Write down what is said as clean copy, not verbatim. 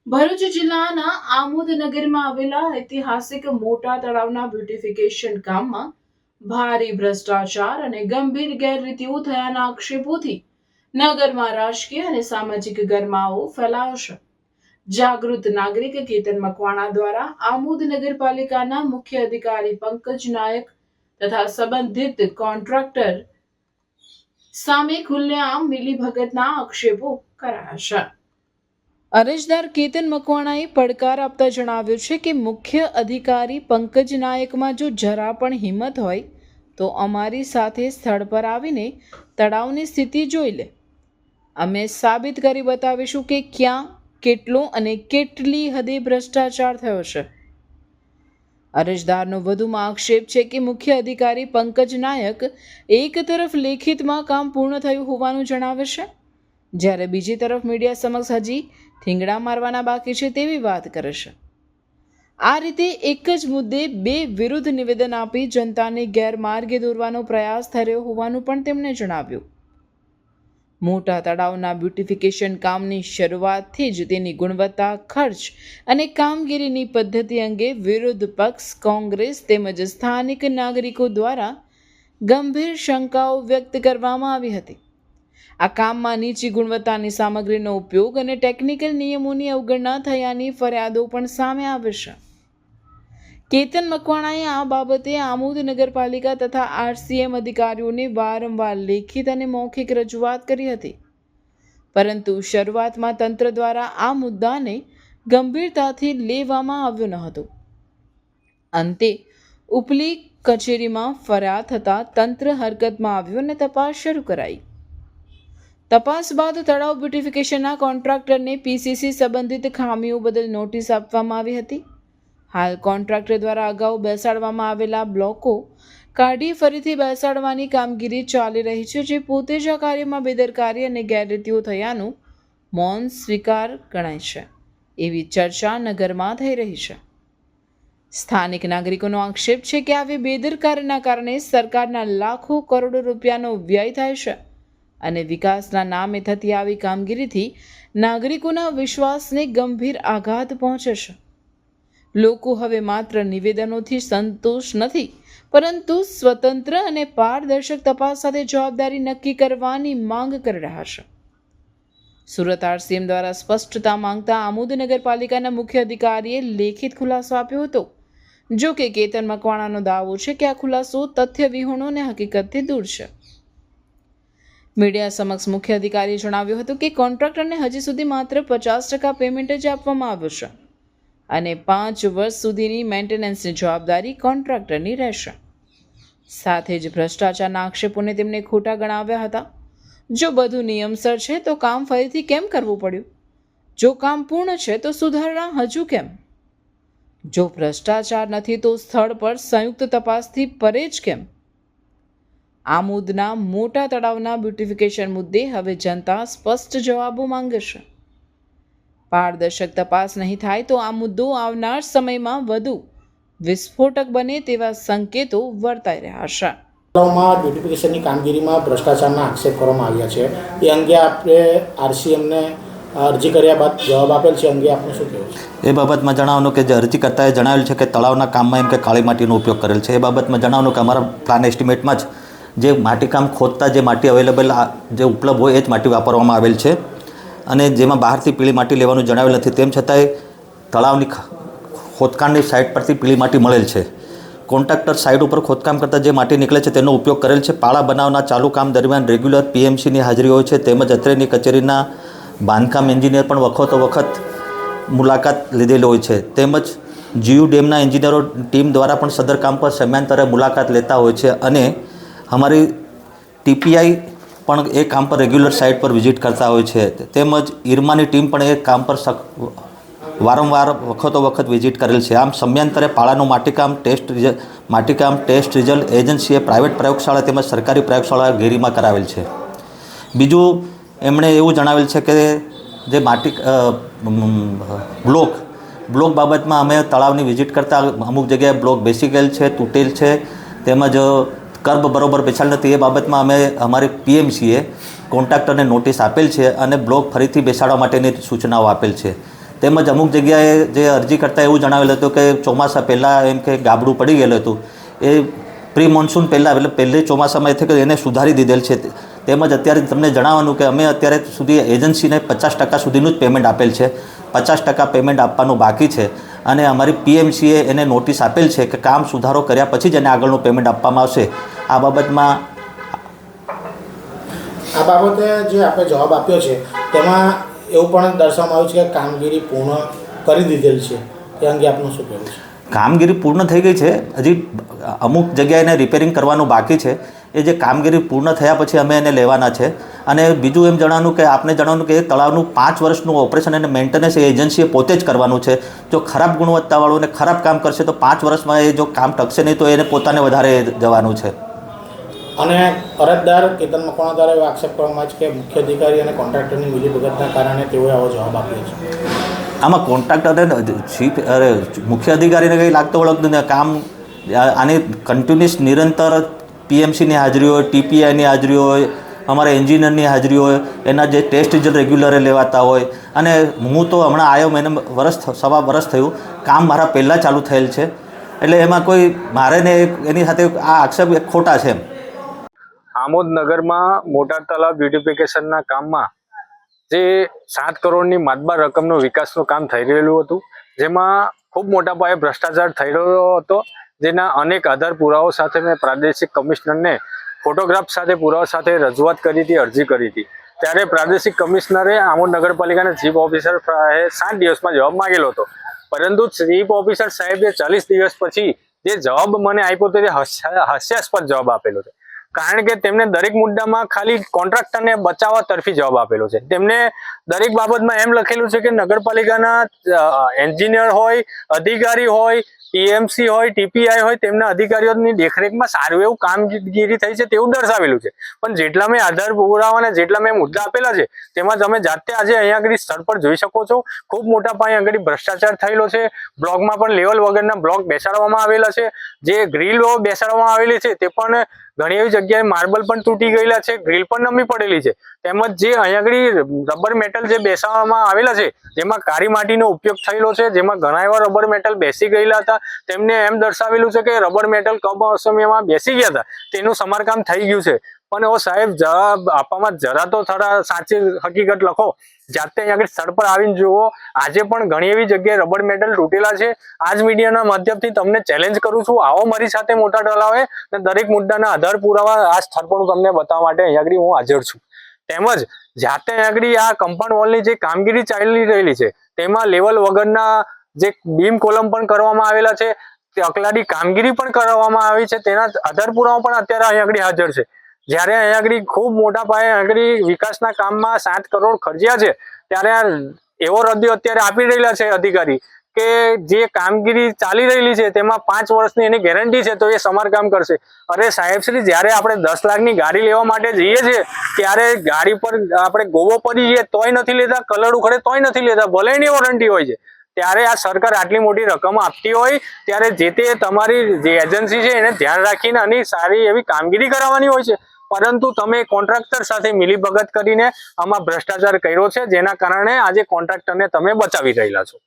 ભરૂચ જિલ્લાના આમોદ નગરમાં આવેલા ઐતિહાસિક મોટા તળાવના બ્યુટિફિકેશન કામમાં ભારે ભ્રષ્ટાચાર અને ગંભીર ગેરરીતિઓ થયાના આક્ષેપોથી નગરમાં રાજકીય અને સામાજિક ગરમાવો ફેલાયો છે. જાગૃત નાગરિક કેતન મકવાણા દ્વારા આમોદ નગરપાલિકાના મુખ્ય અધિકારી પંકજ નાયક તથા સંબંધિત કોન્ટ્રાક્ટર સામે ખુલ્લેઆમ મિલીભગતના આક્ષેપો કરાયા છે. અરજદાર કેતન મકવાણાએ પડકાર આપતા જણાવ્યું છે કે મુખ્ય અધિકારી પંકજ નાયકમાં જો જરા પણ હિંમત હોય તો અમારી સાથે સ્થળ પર આવીને તળાવની સ્થિતિ જોઈ લે. અમે સાબિત કરી બતાવીશું કે ક્યાં કેટલો અને કેટલી હદે ભ્રષ્ટાચાર થયો છે. અરજદારનો વધુમાં આક્ષેપ છે કે મુખ્ય અધિકારી પંકજ નાયક એક તરફ લેખિતમાં કામ પૂર્ણ થયું હોવાનું જણાવે છે, જ્યારે બીજી તરફ મીડિયા સમક્ષ હજી થીંગડા મારવાના બાકી છે તેવી વાત કરે છે. આ રીતે એક જ મુદ્દે બે વિરુદ્ધ નિવેદન આપી જનતાને ગેરમાર્ગે દોરવાનો પ્રયાસ થયો હોવાનું પણ તેમણે જણાવ્યું. મોટા તળાવના બ્યુટિફિકેશન કામની શરૂઆતથી જ તેની ગુણવત્તા, ખર્ચ અને કામગીરીની પદ્ધતિ અંગે વિરોધ પક્ષ, કોંગ્રેસ તેમજ સ્થાનિક નાગરિકો દ્વારા ગંભીર શંકાઓ વ્યક્ત કરવામાં આવી હતી. આ કામમાં નીચી ગુણવત્તાની સામગ્રીનો ઉપયોગ અને ટેકનિકલ નિયમોની અવગણના થયાની ફરિયાદો પણ સામે આવે છે. કેતન મકવાણાએ આ બાબતે આમોદ નગરપાલિકા તથા આરસીએમ અધિકારીઓને વારંવાર લેખિત અને મૌખિક રજૂઆત કરી હતી, પરંતુ શરૂઆતમાં તંત્ર દ્વારા આ મુદ્દાને ગંભીરતાથી લેવામાં આવ્યો ન હતો. અંતે ઉપલી કચેરીમાં ફરિયાદ થતાં તંત્ર હરકતમાં આવ્યું અને તપાસ શરૂ કરાઈ. તપાસ બાદ તળાવ બ્યુટિફિકેશનના કોન્ટ્રાક્ટરને પીસીસી સંબંધિત ખામીઓ બદલ નોટિસ આપવામાં આવી હતી. હાલ કોન્ટ્રાક્ટર દ્વારા અગાઉ બેસાડવામાં આવેલા બ્લોકો કાઢી ફરીથી બેસાડવાની કામગીરી ચાલી રહી છે, જે પોતે જ આ કાર્યમાં બેદરકારી અને ગેરરીતિઓ થયાનું મૌન સ્વીકાર ગણાય છે એવી ચર્ચા નગરમાં થઈ રહી છે. સ્થાનિક નાગરિકોનો આક્ષેપ છે કે આવી બેદરકારીના કારણે સરકારના લાખો કરોડો રૂપિયાનો વ્યય થાય છે અને વિકાસના નામે થતી આવી કામગીરીથી નાગરિકોના વિશ્વાસને ગંભીર આઘાત પહોંચે છે. લોકો હવે માત્ર નિવેદનોથી સંતોષ નથી, પરંતુ સ્વતંત્ર અને પારદર્શક તપાસ સાથે જવાબદારી નક્કી કરવાની માંગ કરી રહ્યા છે. સુરત આરસીએમ દ્વારા સ્પષ્ટતા માંગતા આમોદ નગરપાલિકાના મુખ્ય અધિકારીએ લેખિત ખુલાસો આપ્યો હતો. જો કે કેતન મકવાણાનો દાવો છે કે આ ખુલાસો તથ્ય વિહોણો અને હકીકતથી દૂર છે. મીડિયા સમક્ષ મુખ્ય અધિકારીએ જણાવ્યું હતું કે કોન્ટ્રાક્ટરને હજી સુધી માત્ર 50% પેમેન્ટ જ આપવામાં આવ્યું છે અને 5 વર્ષ સુધીની મેન્ટેનન્સની જવાબદારી કોન્ટ્રાક્ટરની રહેશે. સાથે જ ભ્રષ્ટાચારના આક્ષેપોને તેમણે ખોટા ગણાવ્યા હતા. જો બધું નિયમસર છે તો કામ ફરીથી કેમ કરવું પડ્યું? જો કામ પૂર્ણ છે તો સુધારણા હજુ કેમ? જો ભ્રષ્ટાચાર નથી તો સ્થળ પર સંયુક્ત તપાસથી પરેજ કેમ? આમોદના મોટા તળાવના બ્યુટિફિકેશન મુદ્દે હવે જનતા સ્પષ્ટ જવાબો માંગે છે. પારદર્શક તપાસ નહીં થાય તો આ મુદ્દો આવનાર સમયમાં વધુ વિસ્ફોટક બને તેવા સંકેતો વર્તાઈ રહ્યા છે. તળાવમાં બ્યુટિફિકેશનની કામગીરીમાં ભ્રષ્ટાચારના આક્ષેપ કરવામાં આવ્યા છે. એ અંગે આપણે આરસીએમને અરજી કર્યા બાદ જવાબ આપેલ છે. અંગે આપણે શું કહેવું છે? એ બાબતમાં જણાવવાનું કે જે અરજીકર્તાએ જણાવેલ છે કે તળાવના કામમાં એમ કે કાળી માટીનો ઉપયોગ કરેલ છે. એ બાબતમાં જણાવવાનું કે અમારા પ્લાન એસ્ટિમેટમાં જ જે માટીકામ ખોદતા જે માટી અવેલેબલ જે ઉપલબ્ધ હોય એ જ માટી વાપરવામાં આવેલ છે અને જેમાં બહારથી પીળી માટી લેવાનું જણાવેલ નથી. તેમ છતાંય તળાવની ખોદકામની સાઇટ પરથી પીળી માટી મળેલ છે. કોન્ટ્રાક્ટર સાઇટ ઉપર ખોદકામ કરતાં જે માટી નીકળે છે તેનો ઉપયોગ કરેલ છે. પાળા બનાવના ચાલુ કામ દરમિયાન રેગ્યુલર પીએમસીની હાજરી હોય છે, તેમજ અત્રેની કચેરીના બાંધકામ એન્જિનિયર પણ વખતો વખત મુલાકાત લીધેલી હોય છે, તેમજ જીયુ ડેમના એન્જિનિયરો ટીમ દ્વારા પણ સદર કામ પર સમયાંતરે મુલાકાત લેતા હોય છે અને અમારી ટીપીઆઈ પણ એ કામ પર રેગ્યુલર સાઇટ પર વિઝિટ કરતા હોય છે, તેમજ ઇરમાની ટીમ પણ એ કામ પર વારંવાર વખતો વખત વિઝિટ કરેલ છે. આમ સમયાંતરે પાળાનું માટીકામ ટેસ્ટ રિઝલ્ટ એજન્સીએ પ્રાઇવેટ પ્રયોગશાળા તેમજ સરકારી પ્રયોગશાળા ઘેરીમાં કરાવેલ છે. બીજું એમણે એવું જણાવેલ છે કે જે બ્લોક બાબતમાં અમે તળાવની વિઝિટ કરતાં અમુક જગ્યાએ બ્લોક બેસી ગયેલ છે, તૂટેલ છે, તેમજ કર્બ બરોબર બેસાડ નથી. એ બાબતમાં અમે અમારી પીએમસીએ કોન્ટ્રાક્ટરને નોટિસ આપેલ છે અને બ્લોક ફરીથી બેસાડવા માટેની સૂચનાઓ આપેલ છે. તેમજ અમુક જગ્યાએ જે અરજી કરતાં એવું જણાવેલું હતું કે ચોમાસા પહેલાં એમ કે ગાબડું પડી ગયેલું હતું, એ પ્રી મોન્સૂન પહેલાં એટલે પહેલે ચોમાસામાં એ કે એને સુધારી દીધેલ છે. તેમજ અત્યારે તમને જણાવવાનું કે અમે અત્યારે સુધી એજન્સીને 50% સુધીનું જ પેમેન્ટ આપેલ છે, 50% પેમેન્ટ આપવાનું બાકી છે અને અમારી પીએમસીએ એને નોટિસ આપેલ છે કે કામ સુધારો કર્યા પછી જ એને આગળનું પેમેન્ટ આપવામાં આવશે. આ બાબતમાં આ બાબતે જે આપણે જવાબ આપ્યો છે તેમાં એવું પણ દર્શાવવામાં આવ્યું છે કે કામગીરી પૂર્ણ કરી દીધેલ છે, તે અંગે આપનું શું કહેવું છે? કામગીરી પૂર્ણ થઈ ગઈ છે, હજી અમુક જગ્યાએ એને રિપેરિંગ કરવાનું બાકી છે. એ જે કામગીરી પૂર્ણ થયા પછી અમે એને લેવાના છે. અને બીજું એમ જણાવવાનું કે આપને જણાવવાનું કે એ તળાવનું 5 વર્ષનું ઓપરેશન અને મેન્ટેનન્સ એ એજન્સીએ પોતે જ કરવાનું છે. જો ખરાબ ગુણવત્તાવાળું અને ખરાબ કામ કરશે તો 5 વર્ષમાં એ જો કામ ટકશે નહીં તો એને પોતાને વધારે જવાનું છે. અને અરજદાર કેતન મકવાણા દ્વારા એવો આક્ષેપ કરવામાં આવે છે કે મુખ્ય અધિકારી અને કોન્ટ્રાક્ટરની મિલીભગતના કારણે તેઓએ આવો જવાબ આપ્યો છે. આમાં કોન્ટ્રાક્ટર મુખ્ય અધિકારીને કંઈ લાગતો વળગતું ને કામ આની કન્ટિન્યુઅસ નિરંતર પીએમસીની હાજરી હોય, ટીપીઆઈની હાજરી હોય, અમારા એન્જિનિયરની હાજરી હોય, એના જે ટેસ્ટ રિઝલ્ટ રેગ્યુલરે લેવાતા હોય. અને હું તો હમણાં આવ્યો, મને સવા વર્ષ થયું, કામ મારા પહેલાં ચાલુ થયેલ છે. એટલે એમાં કોઈ મારે ને એની સાથે આ આક્ષેપ ખોટા છે. આમોદ નગરમાં મોટા તળાવ બ્યુટિફિકેશનના કામમાં જે 7 કરોડની માતબાર રકમનો વિકાસનું કામ થઈ રહેલું હતું, જેમાં ખૂબ મોટા પાયે ભ્રષ્ટાચાર થઈ રહ્યો હતો, જેના અનેક આધાર પુરાવાઓ સાથે મેં પ્રાદેશિક કમિશનરને ફોટોગ્રાફ સાથે પુરાવા સાથે રજૂઆત કરી હતી, અરજી કરી હતી. ત્યારે પ્રાદેશિક કમિશનરે આમોદ નગરપાલિકાના ચીફ ઓફિસર 7 દિવસમાં જવાબ માંગેલો હતો, પરંતુ ચીફ ઓફિસર સાહેબે 40 દિવસ પછી જે જવાબ મને આપ્યો તે હાસ્યાસ્પદ જવાબ આપેલો છે. કારણ કે તેમને દરેક મુદ્દામાં ખાલી કોન્ટ્રાક્ટરને બચાવવા તરફી જવાબ આપેલો છે. તેમને દરેક બાબતમાં એમ લખેલું છે કે નગરપાલિકાના એન્જિનિયર હોય, અધિકારી હોય, પીએમસી હોય, ટીપીઆઈ હોય, તેમના અધિકારીઓની દેખરેખમાં સારું એવું કામગીરી થઈ છે તેવું દર્શાવેલું છે. પણ જેટલા મેં આધાર પુરાવાના જેટલા મેં મુદ્દા આપેલા છે તેમાં તમે જાતે આજે અહીંયા આગળ સ્થળ પર જોઈ શકો છો, ખૂબ મોટા પાયે આગળ ભ્રષ્ટાચાર થયેલો છે. બ્લોકમાં પણ લેવલ વગરના બ્લોક બેસાડવામાં આવેલા છે. જે ગ્રીલો બેસાડવામાં આવેલી છે તે પણ ઘણી એવી જગ્યાએ માર્બલ પણ તૂટી ગયેલા છે, ગ્રીલ પણ નમી પડેલી છે. તેમજ જે અહીંયા આગળ રબર મેટલ જે બેસાડવામાં આવેલા છે જેમાં કાળી માટીનો ઉપયોગ થયેલો છે, જેમાં ઘણા એવા રબર મેટલ બેસી ગયેલા હતા. તેમને એમ દર્શાવેલું છે કે રબર મેટલ કમોસમીમાં બેસી ગયા હતા, તેનું સમારકામ થઈ ગયું છે. પણ ઓ સાહેબ, જવાબ આપવામાં જરા તો થોડા સાચી હકીકત લખો. જાતે અહીંયા આગળ સ્થળ પર આવીને જુઓ. આજે પણ ઘણી એવી જગ્યાએ રબર મેટલ તૂટેલા છે. આજ મીડિયાના માધ્યમથી તમને ચેલેન્જ કરું છું, આવો મારી સાથે મોટા તળાવે અને દરેક મુદ્દાના આધાર પુરાવા આ સ્થળ પર હું તમને બતાવવા માટે અહીંયા આગળ હું હાજર છું. તેમજ જાતે અહીંયા આગળ આ કમ્પાઉન્ડ વોલની જે કામગીરી ચાલી રહેલી છે તેમાં લેવલ વગરના જે બીમ કોલમ પણ કરવામાં આવેલા છે, તે અકલાડી કામગીરી પણ કરવામાં આવી છે, તેના આધાર પુરાવા પણ અત્યારે અહીંયા આગળ હાજર છે. જ્યારે અહીંયા આગળ ખૂબ મોટા પાયે આગળ વિકાસના કામમાં 7 કરોડ ખર્ચ્યા છે, ત્યારે એવો રદિયો અત્યારે આપી રહેલા છે અધિકારી કે જે કામગીરી ચાલી રહેલી છે તેમાં 5 વર્ષની એની ગેરંટી છે તો એ સમારકામ કરશે. અરે સાહેબશ્રી, જ્યારે આપણે 10 લાખની ગાડી લેવા માટે જઈએ છીએ ત્યારે ગાડી પર આપણે ગોવો પડી જઈએ તોય નથી લેતા, કલર ઉખડે તોય નથી લેતા, ભલે એની વોરંટી હોય છે. ત્યારે આ સરકાર આટલી મોટી રકમ આપતી હોય ત્યારે જે તે તમારી જે એજન્સી છે એને ધ્યાન રાખીને આની સારી એવી કામગીરી કરાવવાની હોય છે. પરંતુ તમે કોન્ટ્રાક્ટર સાથે મિલીભગત કરીને આમાં ભ્રષ્ટાચાર કર્યો છે, જેના કારણે આજે કોન્ટ્રાક્ટરને તમે બચાવી રહેલા છો.